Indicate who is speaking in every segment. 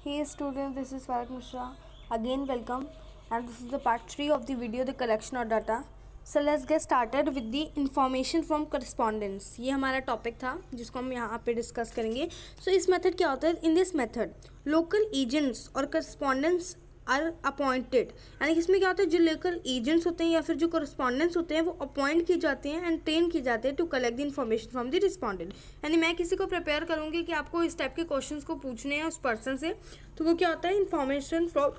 Speaker 1: Hey students, this is Farak Mishra. Again welcome, and this is the part 3 of the video, the collection of data. So let's get started with the information from correspondence. ये हमारा topic था जिसको हम यहाँ पे discuss करेंगे. So इस method क्या होता है? In this method, local agents और correspondents आर अपॉइंटेड, यानी कि इसमें क्या होता है, जो लोकल एजेंट्स होते हैं या फिर जो करस्पॉन्डेंट्स होते हैं वो अपॉइंट किए जाते हैं एंड ट्रेन किए जाते हैं to collect the information from the respondent. यानी मैं किसी को प्रिपेयर करूँगी कि आपको इस टाइप के क्वेश्चंस को पूछने हैं उस पर्सन से, तो वो क्या होता है, information from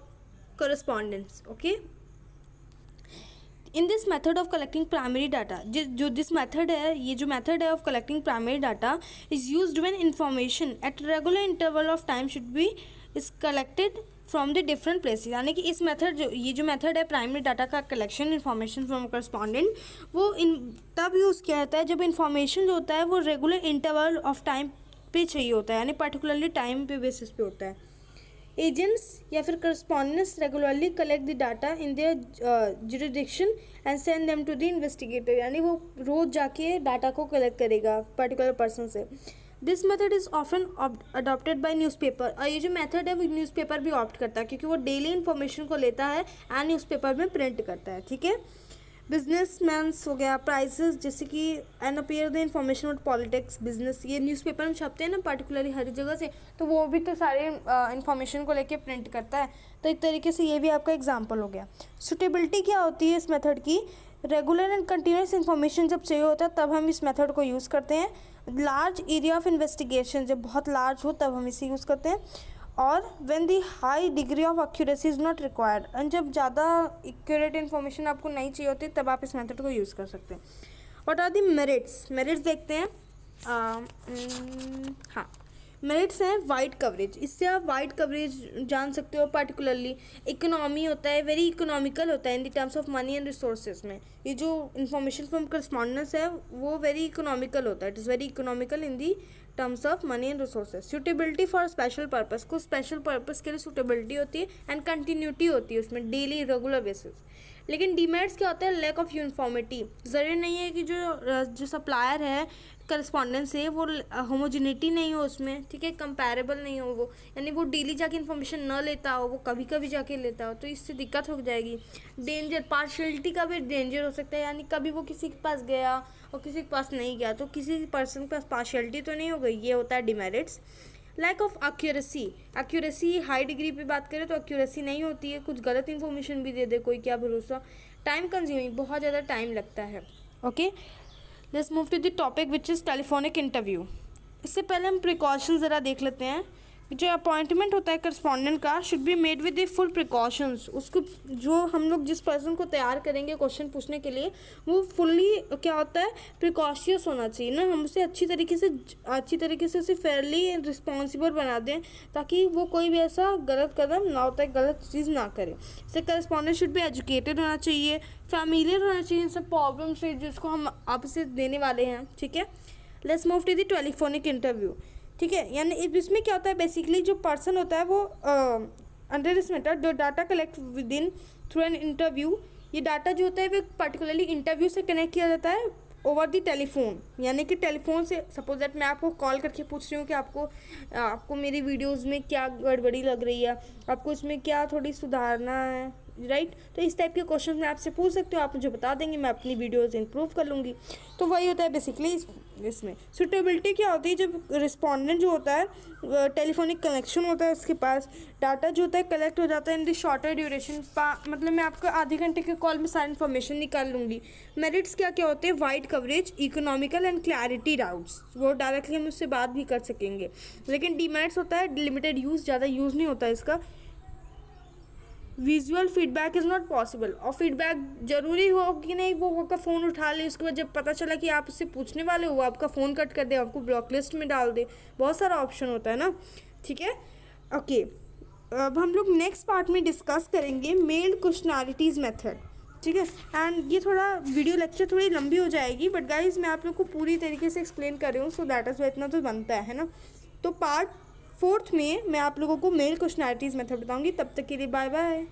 Speaker 1: correspondents. Okay, in this method of collecting primary data, जो दिस मेथड है, ये जो मेथड है of collecting primary data is used when information at regular interval of time should be is collected from the different places. यानी कि इस method ये जो मेथड है प्राइमरी डाटा का कलेक्शन इन्फॉर्मेशन फ्रॉम करस्पॉन्डेंट, वो तब यूज़ किया जाता है जब इन्फॉर्मेशन जो होता है वो रेगुलर इंटरवल ऑफ टाइम पे चाहिए होता है, यानी पर्टिकुलरली टाइम पे बेसिस पे होता है. एजेंट्स या फिर correspondents regularly collect the data in their jurisdiction and send them to the investigator, यानी वो रोज़ जाके डाटा को कलेक्ट करेगा पर्टिकुलर पर्सन से. This method is often adopted by newspaper, और ये जो मेथड है वो न्यूज़पेपर भी ऑप्ट करता है क्योंकि वो डेली इन्फॉर्मेशन को लेता है एंड न्यूज़पेपर में प्रिंट करता है. ठीक है, बिजनेसमैन्स हो गया, प्राइसेस, जैसे कि and appear the information of politics, business, ये न्यूज़पेपर में छपते हैं ना पर्टिकुलरली हर जगह से, तो वो भी तो सारे इन्फॉर्मेशन को लेके प्रिंट करता है. तो एक तरीके से ये भी आपका एग्जाम्पल हो गया. सुटेबिलिटी क्या होती है इस मेथड की? रेगुलर एंड कंटिन्यूस इन्फॉर्मेशन जब चाहिए होता है तब हम इस मेथड को यूज़ करते हैं. लार्ज एरिया ऑफ इन्वेस्टिगेशन, जब बहुत लार्ज हो तब हम इसे यूज़ करते हैं. और when the high degree of accuracy is not required, and जब ज़्यादा एक्यूरेट इन्फॉर्मेशन आपको नहीं चाहिए होती तब आप इस मेथड को यूज़ कर सकते हैं. What are the merits? Merits देखते हैं. हाँ, मेरिट्स हैं वाइड कवरेज. इससे आप वाइड कवरेज जान सकते हो. पर्टिकुलरली इकोनॉमी होता है, वेरी इकोनॉमिकल होता है in the terms of money and resources में. ये जो इन्फॉर्मेशन फ्रॉम करस्पॉन्डेंस है वो वेरी इकोनॉमिकल होता है. It is very economical in the terms of money and resources. Suitability for special purpose, को स्पेशल पर्पस के लिए सूटेबिलिटी होती है एंड कंटिन्यूटी होती है उसमें डेली रेगुलर बेसिस. लेकिन डीमेरिट्स क्या होता है? Lack of uniformity. ज़रूरी नहीं है कि जो सप्लायर है करस्पॉन्डेंस से वो होमोजिनिटी नहीं हो उसमें, ठीक है, कंपैरेबल नहीं हो वो, यानी वो डेली जाके इन्फॉर्मेशन न लेता हो, वो कभी कभी जाके लेता हो, तो इससे दिक्कत हो जाएगी. डेंजर, पार्शियलिटी का भी डेंजर हो सकता है, यानी कभी वो किसी के पास गया और किसी के पास नहीं गया तो किसी पर्सन के पास पार्शियलिटी तो नहीं हो गई, ये होता है demerits. Lack of accuracy, accuracy high degree पे बात करें तो एक्यूरेसी नहीं होती है, कुछ गलत इन्फॉर्मेशन भी दे दे कोई, क्या भरोसा. टाइम कंज्यूमिंग, बहुत ज़्यादा टाइम लगता है. Okay, let's move to the topic which is telephonic interview. इससे पहले हम प्रिकॉशन ज़रा देख लेते हैं. जो अपॉइंटमेंट होता है करस्पॉन्डेंट का should be made with the full precautions. उसको जो हम लोग जिस पर्सन को तैयार करेंगे क्वेश्चन पूछने के लिए वो फुल्ली क्या होता है, प्रिकॉशियस होना चाहिए ना. हम उसे अच्छी तरीके से उसे फेयरली रिस्पॉन्सिबल बना दें ताकि वो कोई भी ऐसा गलत कदम ना होता है, गलत चीज़ ना करे. इससे करस्पॉन्डेंट शुड बी एजुकेटेड होना चाहिए, फैमिलियर होना चाहिए इन सब प्रॉब्लम से जिसको हम आपसे देने वाले हैं. ठीक है, let's move to the telephonic interview. ठीक है, यानी इसमें क्या होता है, बेसिकली जो पर्सन होता है वो अंडर दिस मेथड जो data collect with in through an interview, ये डाटा जो होता है वो पर्टिकुलरली इंटरव्यू से कनेक्ट किया जाता है ओवर दी टेलीफोन. यानी कि टेलीफोन से सपोज दैट मैं आपको कॉल करके पूछ रही हूँ कि आपको मेरी वीडियोज़ में क्या गड़बड़ी लग रही है, आपको इसमें क्या थोड़ी सुधारना है, राइट. तो इस टाइप के क्वेश्चन मैं आपसे पूछ सकती हूँ, आप मुझे बता देंगे, मैं अपनी वीडियोज़ इंप्रूव कर लूँगी. तो वही होता है बेसिकली इसमें. सूटेबिलिटी क्या होती है? जब रिस्पॉन्डेंट जो होता है टेलीफोनिक कनेक्शन होता है उसके पास डाटा जो होता है कलेक्ट हो जाता है इन द शॉर्टर ड्यूरेशन, मतलब मैं आपको आधे घंटे के कॉल में सारी इन्फॉर्मेशन निकाल लूँगी. मेरिट्स क्या क्या होते हैं? Wide coverage, economical and clarity doubts, वो डायरेक्टली हम उससे बात भी कर सकेंगे. लेकिन डीमेरिट्स होता है लिमिटेड यूज़, ज़्यादा यूज़ नहीं होता इसका. Visual feedback is not possible, और फीडबैक जरूरी हो कि नहीं, वो आपका फ़ोन उठा ले, उसके बाद जब पता चला कि आप उससे पूछने वाले हो वो आपका फ़ोन कट कर दे, आपको ब्लॉक लिस्ट में डाल दे, बहुत सारा ऑप्शन होता है ना. ठीक है, ओके. अब हम लोग नेक्स्ट पार्ट में डिस्कस करेंगे मेल्ड क्वेश्चनैरिटीज़ मेथड. ठीक है, एंड ये थोड़ा वीडियो लेक्चर थोड़ी लंबी हो जाएगी, बट गाइज मैं आप लोग को पूरी तरीके से एक्सप्लेन कर रही हूँ, सो दैट इज़ इतना तो बनता है ना. तो पार्ट 4 में मैं आप लोगों को मेल क्वेश्चनैरिटीज़ मेथड बताऊँगी. तब तक के लिए बाय बाय.